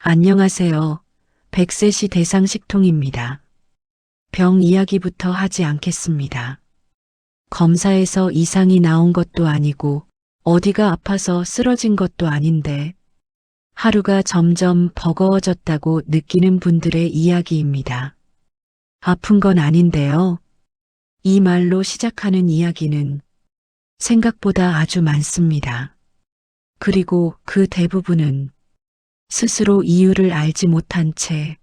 안녕하세요. 백세시 대상식통입니다. 병 이야기부터 하지 않겠습니다. 검사에서 이상이 나온 것도 아니고 어디가 아파서 쓰러진 것도 아닌데 하루가 점점 버거워졌다고 느끼는 분들의 이야기입니다. 아픈 건 아닌데요. 이 말로 시작하는 이야기는 생각보다 아주 많습니다. 그리고 그 대부분은 스스로 이유를 알지 못한 채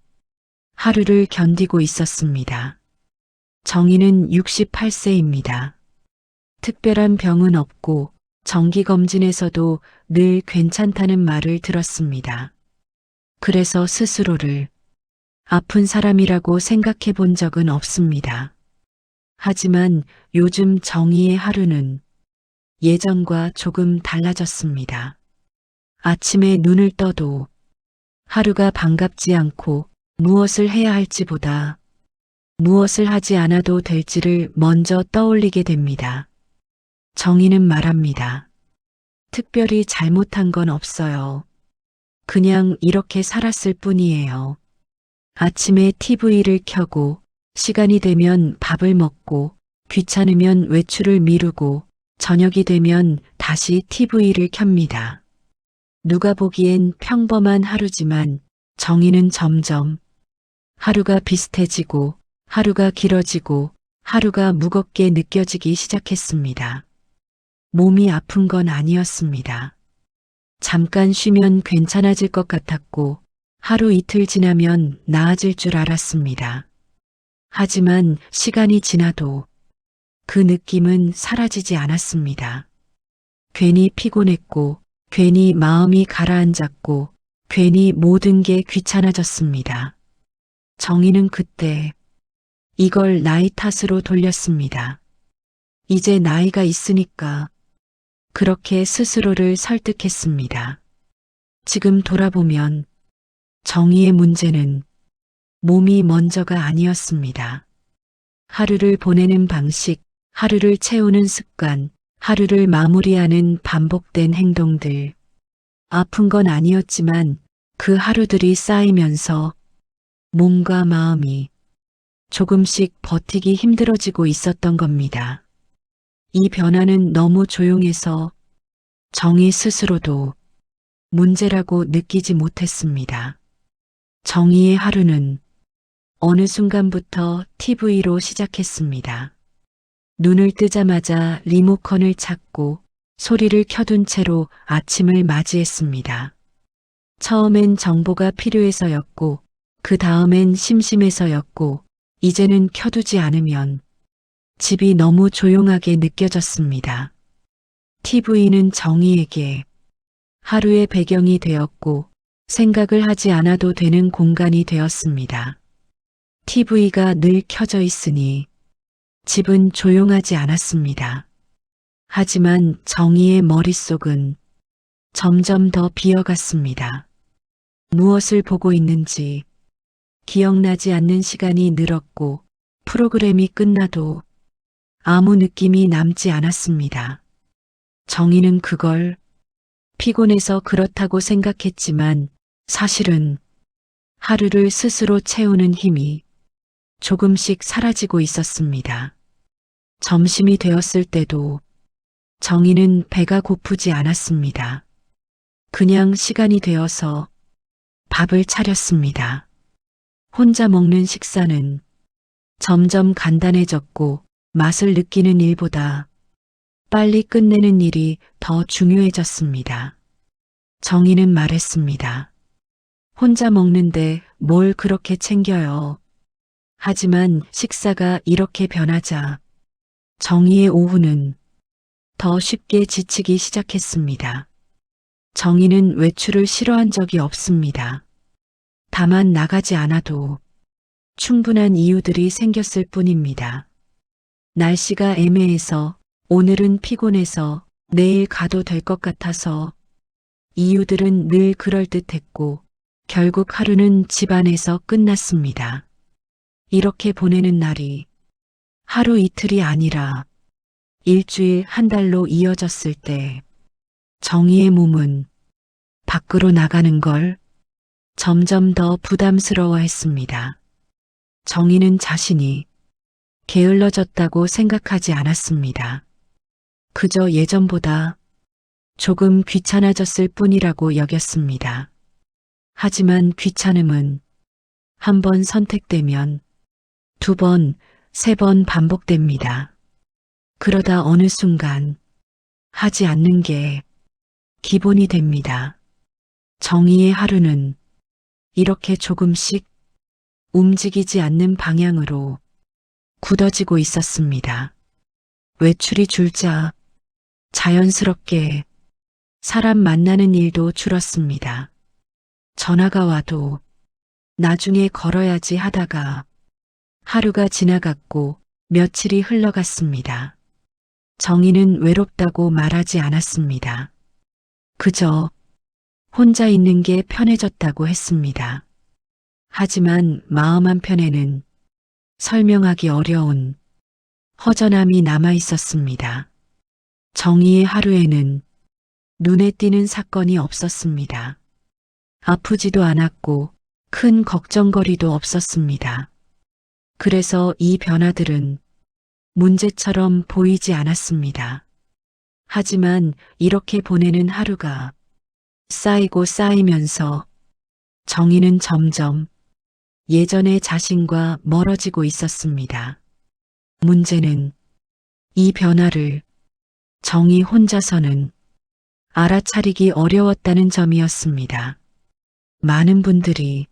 하루를 견디고 있었습니다. 정희는 68세입니다. 특별한 병은 없고 정기검진에서도 늘 괜찮다는 말을 들었습니다. 그래서 스스로를 아픈 사람이라고 생각해 본 적은 없습니다. 하지만 요즘 정희의 하루는 예전과 조금 달라졌습니다. 아침에 눈을 떠도 하루가 반갑지 않고 무엇을 해야 할지보다 무엇을 하지 않아도 될지를 먼저 떠올리게 됩니다. 정희는 말합니다. 특별히 잘못한 건 없어요. 그냥 이렇게 살았을 뿐이에요. 아침에 TV를 켜고 시간이 되면 밥을 먹고 귀찮으면 외출을 미루고 저녁이 되면 다시 TV를 켭니다. 누가 보기엔 평범한 하루지만 정희는 점점 하루가 비슷해지고 하루가 길어지고 하루가 무겁게 느껴지기 시작했습니다. 몸이 아픈 건 아니었습니다. 잠깐 쉬면 괜찮아질 것 같았고 하루 이틀 지나면 나아질 줄 알았습니다. 하지만 시간이 지나도 그 느낌은 사라지지 않았습니다. 괜히 피곤했고 괜히 마음이 가라앉았고 괜히 모든 게 귀찮아졌습니다. 정희는 그때 이걸 나이 탓으로 돌렸습니다. 이제 나이가 있으니까 그렇게 스스로를 설득했습니다. 지금 돌아보면 정희의 문제는 몸이 먼저가 아니었습니다. 하루를 보내는 방식, 하루를 채우는 습관, 하루를 마무리하는 반복된 행동들. 아픈 건 아니었지만 그 하루들이 쌓이면서 몸과 마음이 조금씩 버티기 힘들어지고 있었던 겁니다. 이 변화는 너무 조용해서 정희 스스로도 문제라고 느끼지 못했습니다. 정희의 하루는 어느 순간부터 TV로 시작했습니다. 눈을 뜨자마자 리모컨을 찾고 소리를 켜둔 채로 아침을 맞이했습니다. 처음엔 정보가 필요해서였고 그 다음엔 심심해서였고 이제는 켜두지 않으면 집이 너무 조용하게 느껴졌습니다. TV는 정희에게 하루의 배경이 되었고 생각을 하지 않아도 되는 공간이 되었습니다. TV가 늘 켜져 있으니 집은 조용하지 않았습니다. 하지만 정희의 머릿속은 점점 더 비어갔습니다. 무엇을 보고 있는지 기억나지 않는 시간이 늘었고 프로그램이 끝나도 아무 느낌이 남지 않았습니다. 정희는 그걸 피곤해서 그렇다고 생각했지만 사실은 하루를 스스로 채우는 힘이 조금씩 사라지고 있었습니다. 점심이 되었을 때도 정희는 배가 고프지 않았습니다. 그냥 시간이 되어서 밥을 차렸습니다. 혼자 먹는 식사는 점점 간단해졌고 맛을 느끼는 일보다 빨리 끝내는 일이 더 중요해졌습니다. 정희는 말했습니다. 혼자 먹는데 뭘 그렇게 챙겨요. 하지만 식사가 이렇게 변하자 정희의 오후는 더 쉽게 지치기 시작했습니다. 정희는 외출을 싫어한 적이 없습니다. 다만 나가지 않아도 충분한 이유들이 생겼을 뿐입니다. 날씨가 애매해서, 오늘은 피곤해서, 내일 가도 될 것 같아서 이유들은 늘 그럴듯했고 결국 하루는 집안에서 끝났습니다. 이렇게 보내는 날이 하루 이틀이 아니라 일주일 한 달로 이어졌을 때 정희의 몸은 밖으로 나가는 걸 점점 더 부담스러워했습니다. 정희는 자신이 게을러졌다고 생각하지 않았습니다. 그저 예전보다 조금 귀찮아졌을 뿐이라고 여겼습니다. 하지만 귀찮음은 한 번 선택되면 두 번, 세 번 반복됩니다. 그러다 어느 순간 하지 않는 게 기본이 됩니다. 정희의 하루는 이렇게 조금씩 움직이지 않는 방향으로 굳어지고 있었습니다. 외출이 줄자 자연스럽게 사람 만나는 일도 줄었습니다. 전화가 와도 나중에 걸어야지 하다가 하루가 지나갔고 며칠이 흘러갔습니다. 정희는 외롭다고 말하지 않았습니다. 그저 혼자 있는 게 편해졌다고 했습니다. 하지만 마음 한편에는 설명하기 어려운 허전함이 남아 있었습니다. 정희의 하루에는 눈에 띄는 사건이 없었습니다. 아프지도 않았고 큰 걱정거리도 없었습니다. 그래서 이 변화들은 문제처럼 보이지 않았습니다. 하지만 이렇게 보내는 하루가 쌓이고 쌓이면서 정희는 점점 예전의 자신과 멀어지고 있었습니다. 문제는 이 변화를 정희 혼자서는 알아차리기 어려웠다는 점이었습니다. 많은 분들이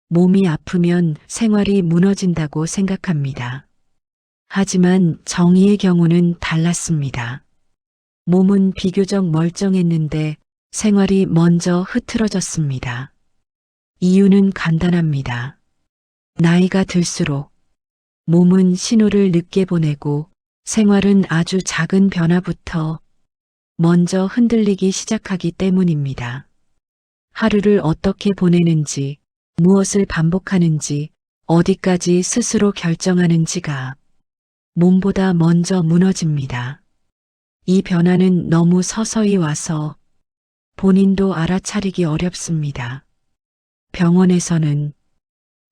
몸이 아프면 생활이 무너진다고 생각합니다. 하지만 정희의 경우는 달랐습니다. 몸은 비교적 멀쩡했는데 생활이 먼저 흐트러졌습니다. 이유는 간단합니다. 나이가 들수록 몸은 신호를 늦게 보내고 생활은 아주 작은 변화부터 먼저 흔들리기 시작하기 때문입니다. 하루를 어떻게 보내는지, 무엇을 반복하는지, 어디까지 스스로 결정하는지가 몸보다 먼저 무너집니다. 이 변화는 너무 서서히 와서 본인도 알아차리기 어렵습니다. 병원에서는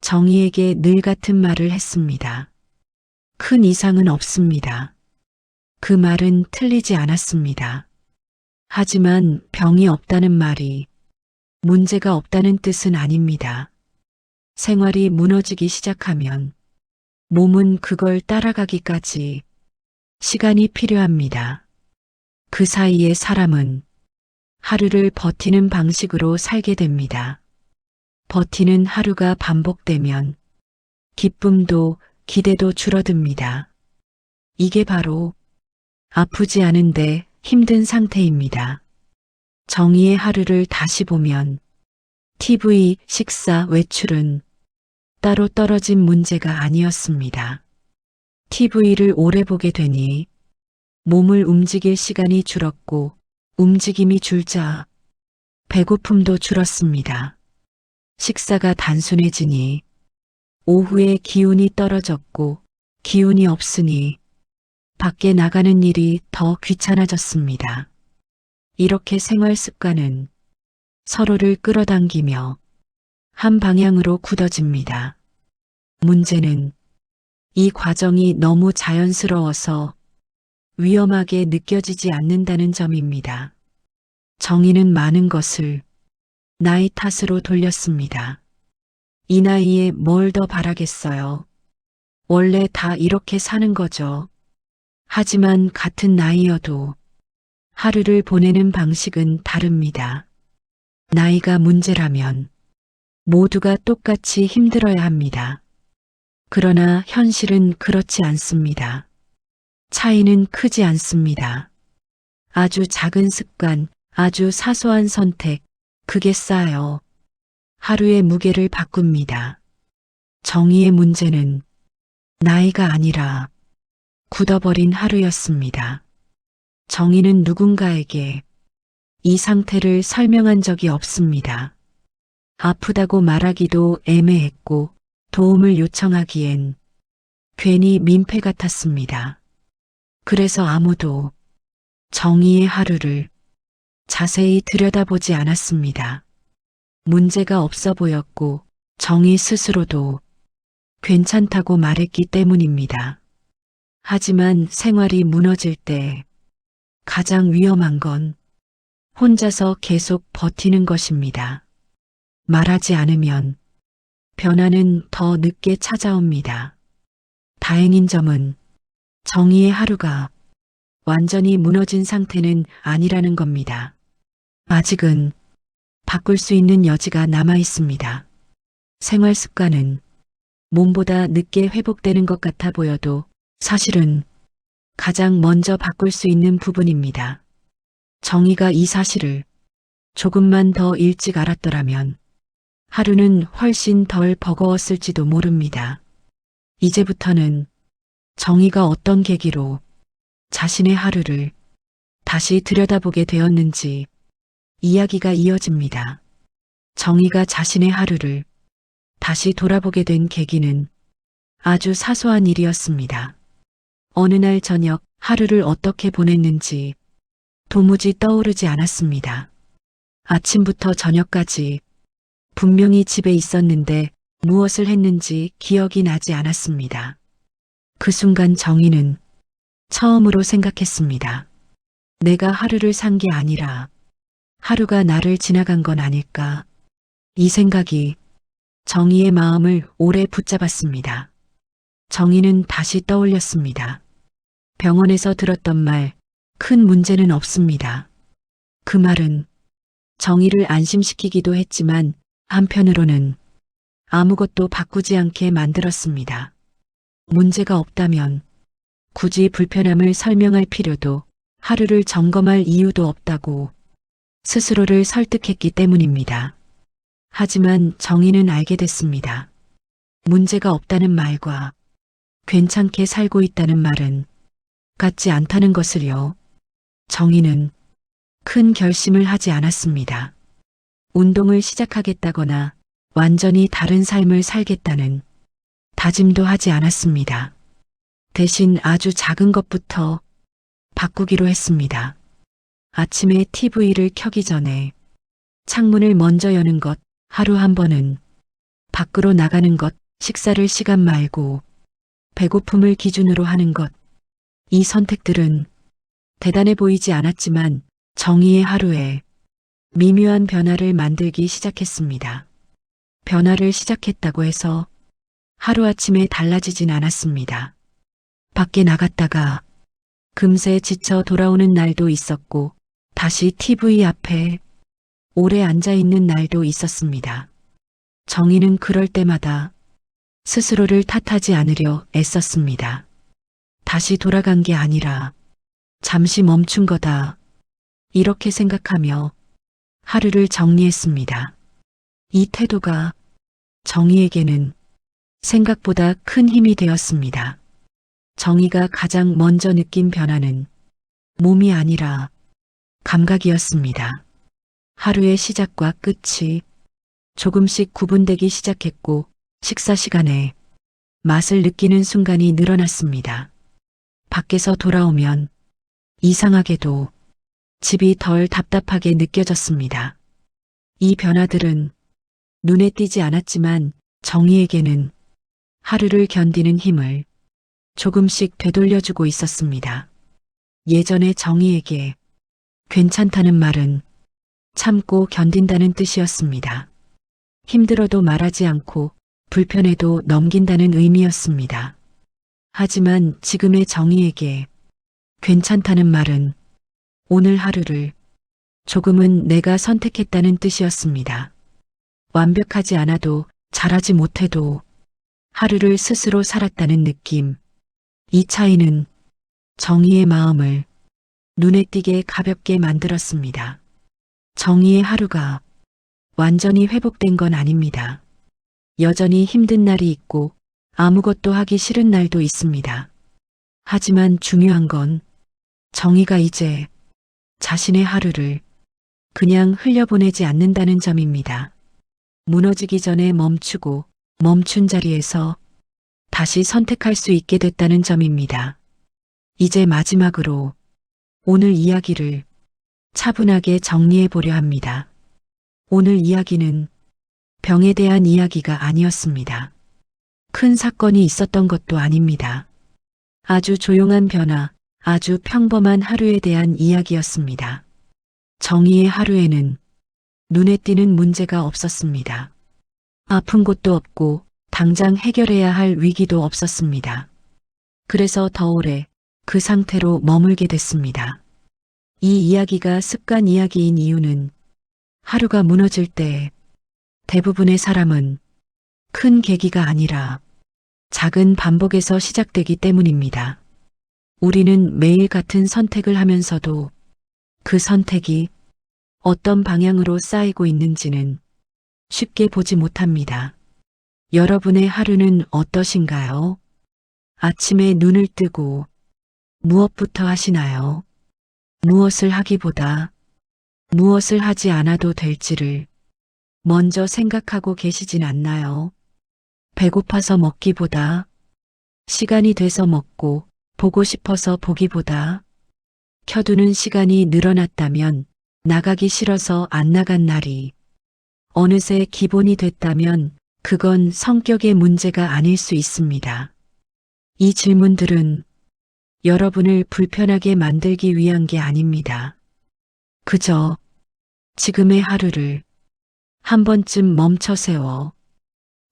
정희에게 늘 같은 말을 했습니다. 큰 이상은 없습니다. 그 말은 틀리지 않았습니다. 하지만 병이 없다는 말이 문제가 없다는 뜻은 아닙니다. 생활이 무너지기 시작하면 몸은 그걸 따라가기까지 시간이 필요합니다. 그 사이에 사람은 하루를 버티는 방식으로 살게 됩니다. 버티는 하루가 반복되면 기쁨도 기대도 줄어듭니다. 이게 바로 아프지 않은데 힘든 상태입니다. 정희의 하루를 다시 보면 TV, 식사, 외출은 따로 떨어진 문제가 아니었습니다. TV를 오래 보게 되니 몸을 움직일 시간이 줄었고 움직임이 줄자 배고픔도 줄었습니다. 식사가 단순해지니 오후에 기운이 떨어졌고 기운이 없으니 밖에 나가는 일이 더 귀찮아졌습니다. 이렇게 생활 습관은 서로를 끌어당기며 한 방향으로 굳어집니다. 문제는 이 과정이 너무 자연스러워서 위험하게 느껴지지 않는다는 점입니다. 정희는 많은 것을 나이 탓으로 돌렸습니다. 이 나이에 뭘 더 바라겠어요. 원래 다 이렇게 사는 거죠. 하지만 같은 나이여도 하루를 보내는 방식은 다릅니다. 나이가 문제라면 모두가 똑같이 힘들어야 합니다. 그러나 현실은 그렇지 않습니다. 차이는 크지 않습니다. 아주 작은 습관, 아주 사소한 선택, 그게 쌓여 하루의 무게를 바꿉니다. 정의의 문제는 나이가 아니라 굳어버린 하루였습니다. 정의는 누군가에게 이 상태를 설명한 적이 없습니다. 아프다고 말하기도 애매했고 도움을 요청하기엔 괜히 민폐 같았습니다. 그래서 아무도 정의의 하루를 자세히 들여다보지 않았습니다. 문제가 없어 보였고 정희 스스로도 괜찮다고 말했기 때문입니다. 하지만 생활이 무너질 때 가장 위험한 건 혼자서 계속 버티는 것입니다. 말하지 않으면 변화는 더 늦게 찾아옵니다. 다행인 점은 정희의 하루가 완전히 무너진 상태는 아니라는 겁니다. 아직은 바꿀 수 있는 여지가 남아 있습니다. 생활 습관은 몸보다 늦게 회복되는 것 같아 보여도 사실은 가장 먼저 바꿀 수 있는 부분입니다. 정희가 이 사실을 조금만 더 일찍 알았더라면 하루는 훨씬 덜 버거웠을지도 모릅니다. 이제부터는 정희가 어떤 계기로 자신의 하루를 다시 들여다보게 되었는지 이야기가 이어집니다. 정희가 자신의 하루를 다시 돌아보게 된 계기는 아주 사소한 일이었습니다. 어느 날 저녁 하루를 어떻게 보냈는지 도무지 떠오르지 않았습니다. 아침부터 저녁까지 분명히 집에 있었는데 무엇을 했는지 기억이 나지 않았습니다. 그 순간 정희는 처음으로 생각했습니다. 내가 하루를 산 게 아니라 하루가 나를 지나간 건 아닐까. 이 생각이 정희의 마음을 오래 붙잡았습니다. 정희는 다시 떠올렸습니다. 병원에서 들었던 말, 큰 문제는 없습니다. 그 말은 정희를 안심시키기도 했지만 한편으로는 아무것도 바꾸지 않게 만들었습니다. 문제가 없다면 굳이 불편함을 설명할 필요도 하루를 점검할 이유도 없다고 스스로를 설득했기 때문입니다. 하지만 정희는 알게 됐습니다. 문제가 없다는 말과 괜찮게 살고 있다는 말은 같지 않다는 것을요. 정희는 큰 결심을 하지 않았습니다. 운동을 시작하겠다거나 완전히 다른 삶을 살겠다는 다짐도 하지 않았습니다. 대신 아주 작은 것부터 바꾸기로 했습니다. 아침에 TV를 켜기 전에 창문을 먼저 여는 것, 하루 한 번은 밖으로 나가는 것, 식사를 시간 말고 배고픔을 기준으로 하는 것. 이 선택들은 대단해 보이지 않았지만 정희의 하루에 미묘한 변화를 만들기 시작했습니다. 변화를 시작했다고 해서 하루아침에 달라지진 않았습니다. 밖에 나갔다가 금세 지쳐 돌아오는 날도 있었고 다시 TV 앞에 오래 앉아 있는 날도 있었습니다. 정희는 그럴 때마다 스스로를 탓하지 않으려 애썼습니다. 다시 돌아간 게 아니라 잠시 멈춘 거다. 이렇게 생각하며 하루를 정리했습니다. 이 태도가 정희에게는 생각보다 큰 힘이 되었습니다. 정희가 가장 먼저 느낀 변화는 몸이 아니라 감각이었습니다. 하루의 시작과 끝이 조금씩 구분되기 시작했고 식사 시간에 맛을 느끼는 순간이 늘어났습니다. 밖에서 돌아오면 이상하게도 집이 덜 답답하게 느껴졌습니다. 이 변화들은 눈에 띄지 않았지만 정희에게는 하루를 견디는 힘을 조금씩 되돌려주고 있었습니다. 예전에 정희에게 괜찮다는 말은 참고 견딘다는 뜻이었습니다. 힘들어도 말하지 않고 불편해도 넘긴다는 의미였습니다. 하지만 지금의 정희에게 괜찮다는 말은 오늘 하루를 조금은 내가 선택했다는 뜻이었습니다. 완벽하지 않아도 잘하지 못해도 하루를 스스로 살았다는 느낌. 이 차이는 정희의 마음을 눈에 띄게 가볍게 만들었습니다. 정희의 하루가 완전히 회복된 건 아닙니다. 여전히 힘든 날이 있고 아무것도 하기 싫은 날도 있습니다. 하지만 중요한 건 정희가 이제 자신의 하루를 그냥 흘려보내지 않는다는 점입니다. 무너지기 전에 멈추고 멈춘 자리에서 다시 선택할 수 있게 됐다는 점입니다. 이제 마지막으로 오늘 이야기를 차분하게 정리해 보려 합니다. 오늘 이야기는 병에 대한 이야기가 아니었습니다. 큰 사건이 있었던 것도 아닙니다. 아주 조용한 변화, 아주 평범한 하루에 대한 이야기였습니다. 정희의 하루에는 눈에 띄는 문제가 없었습니다. 아픈 곳도 없고 당장 해결해야 할 위기도 없었습니다. 그래서 더 오래 그 상태로 머물게 됐습니다. 이 이야기가 습관 이야기인 이유는 하루가 무너질 때 대부분의 사람은 큰 계기가 아니라 작은 반복에서 시작되기 때문입니다. 우리는 매일 같은 선택을 하면서도 그 선택이 어떤 방향으로 쌓이고 있는지는 쉽게 보지 못합니다. 여러분의 하루는 어떠신가요? 아침에 눈을 뜨고 무엇부터 하시나요? 무엇을 하기보다 무엇을 하지 않아도 될지를 먼저 생각하고 계시진 않나요? 배고파서 먹기보다 시간이 돼서 먹고 보고 싶어서 보기보다 켜두는 시간이 늘어났다면 나가기 싫어서 안 나간 날이 어느새 기본이 됐다면 그건 성격의 문제가 아닐 수 있습니다. 이 질문들은 여러분을 불편하게 만들기 위한 게 아닙니다. 그저 지금의 하루를 한 번쯤 멈춰 세워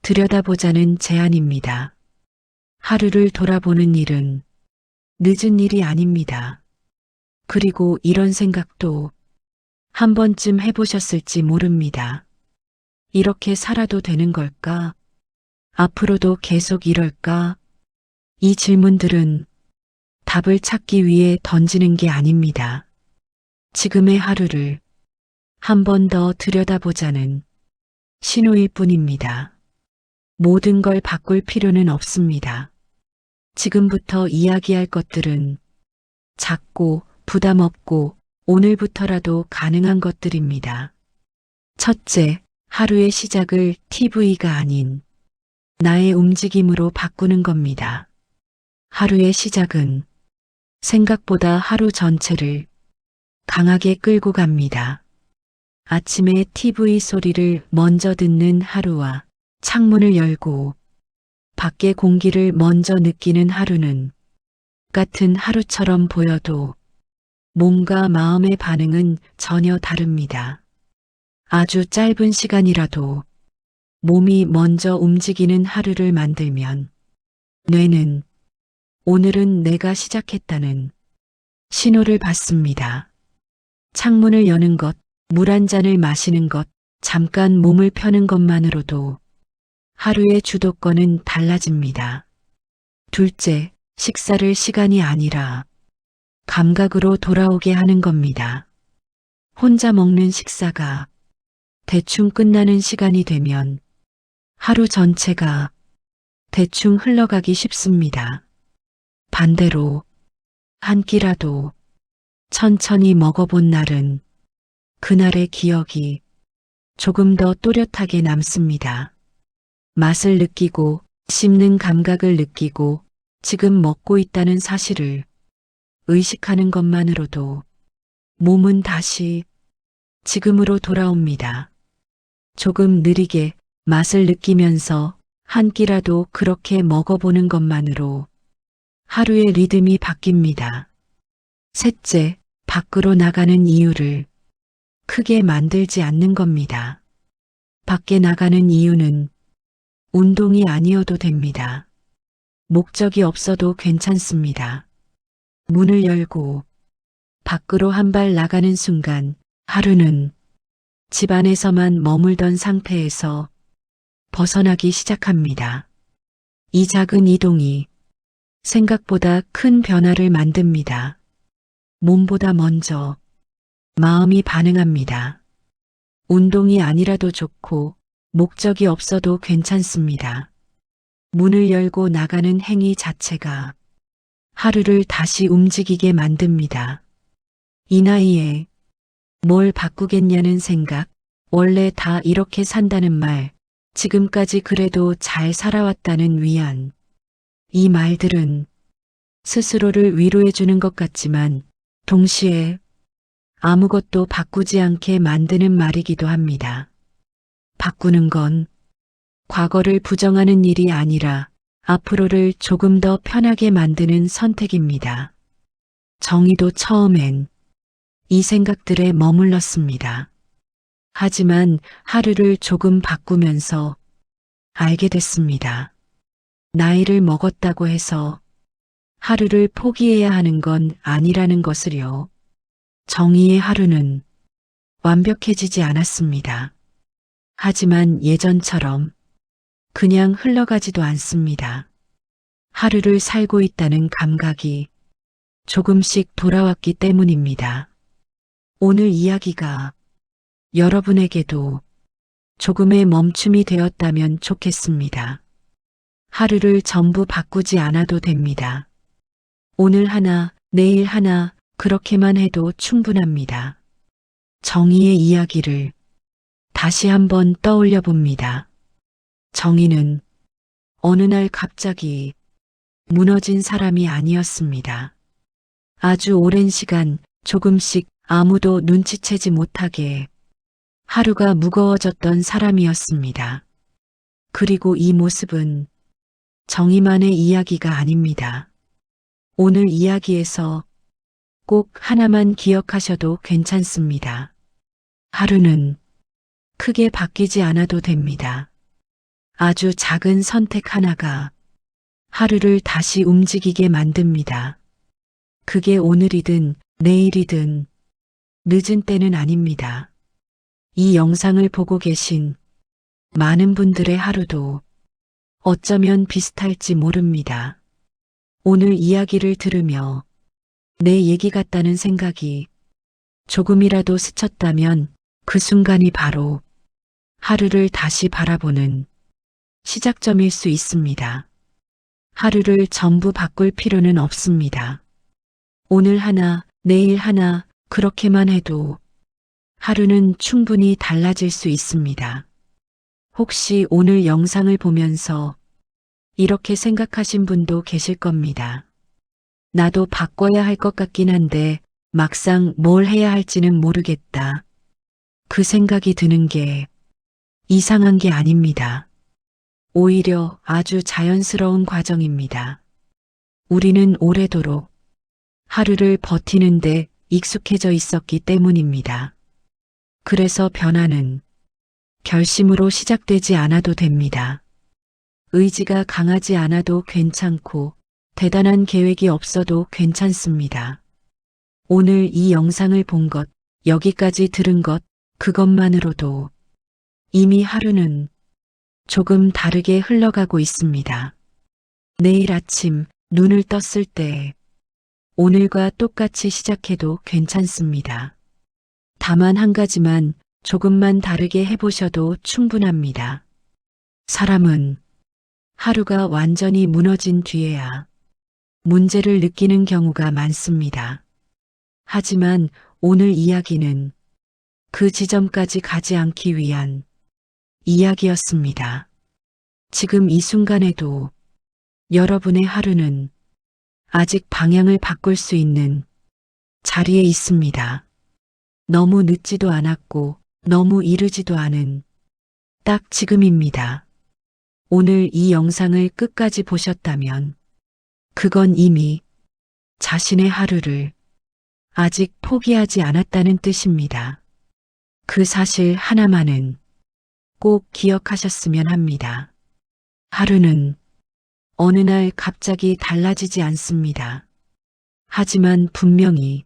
들여다보자는 제안입니다. 하루를 돌아보는 일은 늦은 일이 아닙니다. 그리고 이런 생각도 한 번쯤 해보셨을지 모릅니다. 이렇게 살아도 되는 걸까? 앞으로도 계속 이럴까? 이 질문들은 답을 찾기 위해 던지는 게 아닙니다. 지금의 하루를 한 번 더 들여다보자는 신호일 뿐입니다. 모든 걸 바꿀 필요는 없습니다. 지금부터 이야기할 것들은 작고 부담 없고 오늘부터라도 가능한 것들입니다. 첫째, 하루의 시작을 TV가 아닌 나의 움직임으로 바꾸는 겁니다. 하루의 시작은 생각보다 하루 전체를 강하게 끌고 갑니다. 아침에 TV 소리를 먼저 듣는 하루와 창문을 열고 밖의 공기를 먼저 느끼는 하루는 같은 하루처럼 보여도 몸과 마음의 반응은 전혀 다릅니다. 아주 짧은 시간이라도 몸이 먼저 움직이는 하루를 만들면 뇌는 오늘은 내가 시작했다는 신호를 받습니다. 창문을 여는 것, 물 한 잔을 마시는 것, 잠깐 몸을 펴는 것만으로도 하루의 주도권은 달라집니다. 둘째, 식사를 시간이 아니라 감각으로 돌아오게 하는 겁니다. 혼자 먹는 식사가 대충 끝나는 시간이 되면 하루 전체가 대충 흘러가기 쉽습니다. 반대로 한 끼라도 천천히 먹어본 날은 그날의 기억이 조금 더 또렷하게 남습니다. 맛을 느끼고 씹는 감각을 느끼고 지금 먹고 있다는 사실을 의식하는 것만으로도 몸은 다시 지금으로 돌아옵니다. 조금 느리게 맛을 느끼면서 한 끼라도 그렇게 먹어보는 것만으로 하루의 리듬이 바뀝니다. 셋째, 밖으로 나가는 이유를 크게 만들지 않는 겁니다. 밖에 나가는 이유는 운동이 아니어도 됩니다. 목적이 없어도 괜찮습니다. 문을 열고 밖으로 한 발 나가는 순간 하루는 집 안에서만 머물던 상태에서 벗어나기 시작합니다. 이 작은 이동이 생각보다 큰 변화를 만듭니다. 몸보다 먼저 마음이 반응합니다. 운동이 아니라도 좋고 목적이 없어도 괜찮습니다. 문을 열고 나가는 행위 자체가 하루를 다시 움직이게 만듭니다. 이 나이에 뭘 바꾸겠냐는 생각, 원래 다 이렇게 산다는 말, 지금까지 그래도 잘 살아왔다는 위안. 이 말들은 스스로를 위로해 주는 것 같지만 동시에 아무것도 바꾸지 않게 만드는 말이기도 합니다. 바꾸는 건 과거를 부정하는 일이 아니라 앞으로를 조금 더 편하게 만드는 선택입니다. 정희도 처음엔 이 생각들에 머물렀습니다. 하지만 하루를 조금 바꾸면서 알게 됐습니다. 나이를 먹었다고 해서 하루를 포기해야 하는 건 아니라는 것을요. 정희의 하루는 완벽해지지 않았습니다. 하지만 예전처럼 그냥 흘러가지도 않습니다. 하루를 살고 있다는 감각이 조금씩 돌아왔기 때문입니다. 오늘 이야기가 여러분에게도 조금의 멈춤이 되었다면 좋겠습니다. 하루를 전부 바꾸지 않아도 됩니다. 오늘 하나, 내일 하나, 그렇게만 해도 충분합니다. 정희의 이야기를 다시 한번 떠올려 봅니다. 정희는 어느 날 갑자기 무너진 사람이 아니었습니다. 아주 오랜 시간 조금씩 아무도 눈치채지 못하게 하루가 무거워졌던 사람이었습니다. 그리고 이 모습은 정희만의 이야기가 아닙니다. 오늘 이야기에서 꼭 하나만 기억하셔도 괜찮습니다. 하루는 크게 바뀌지 않아도 됩니다. 아주 작은 선택 하나가 하루를 다시 움직이게 만듭니다. 그게 오늘이든 내일이든 늦은 때는 아닙니다. 이 영상을 보고 계신 많은 분들의 하루도 어쩌면 비슷할지 모릅니다. 오늘 이야기를 들으며 내 얘기 같다는 생각이 조금이라도 스쳤다면 그 순간이 바로 하루를 다시 바라보는 시작점일 수 있습니다. 하루를 전부 바꿀 필요는 없습니다. 오늘 하나, 내일 하나, 그렇게만 해도 하루는 충분히 달라질 수 있습니다. 혹시 오늘 영상을 보면서 이렇게 생각하신 분도 계실 겁니다. 나도 바꿔야 할 것 같긴 한데 막상 뭘 해야 할지는 모르겠다. 그 생각이 드는 게 이상한 게 아닙니다. 오히려 아주 자연스러운 과정입니다. 우리는 오래도록 하루를 버티는데 익숙해져 있었기 때문입니다. 그래서 변화는 결심으로 시작되지 않아도 됩니다. 의지가 강하지 않아도 괜찮고 대단한 계획이 없어도 괜찮습니다. 오늘 이 영상을 본 것, 여기까지 들은 것, 그것만으로도 이미 하루는 조금 다르게 흘러가고 있습니다. 내일 아침 눈을 떴을 때 오늘과 똑같이 시작해도 괜찮습니다. 다만 한 가지만 조금만 다르게 해보셔도 충분합니다. 사람은 하루가 완전히 무너진 뒤에야 문제를 느끼는 경우가 많습니다. 하지만 오늘 이야기는 그 지점까지 가지 않기 위한 이야기였습니다. 지금 이 순간에도 여러분의 하루는 아직 방향을 바꿀 수 있는 자리에 있습니다. 너무 늦지도 않았고 너무 이르지도 않은 딱 지금입니다. 오늘 이 영상을 끝까지 보셨다면 그건 이미 자신의 하루를 아직 포기하지 않았다는 뜻입니다. 그 사실 하나만은 꼭 기억하셨으면 합니다. 하루는 어느 날 갑자기 달라지지 않습니다. 하지만 분명히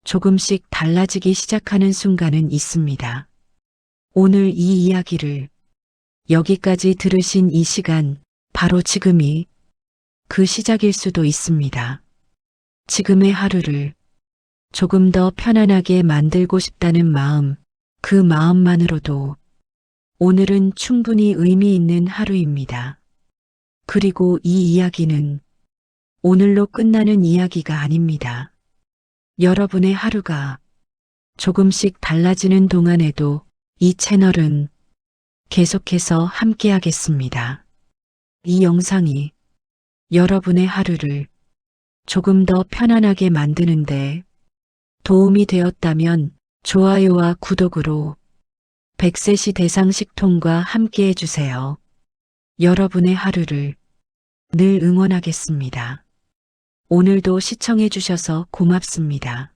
조금씩 달라지기 시작하는 순간은 있습니다. 오늘 이 이야기를 여기까지 들으신 이 시간, 바로 지금이 그 시작일 수도 있습니다. 지금의 하루를 조금 더 편안하게 만들고 싶다는 마음, 그 마음만으로도 오늘은 충분히 의미 있는 하루입니다. 그리고 이 이야기는 오늘로 끝나는 이야기가 아닙니다. 여러분의 하루가 조금씩 달라지는 동안에도 이 채널은 계속해서 함께하겠습니다. 이 영상이 여러분의 하루를 조금 더 편안하게 만드는데 도움이 되었다면 좋아요와 구독으로 100세시 대상식통과 함께 해주세요. 여러분의 하루를 늘 응원하겠습니다. 오늘도 시청해주셔서 고맙습니다.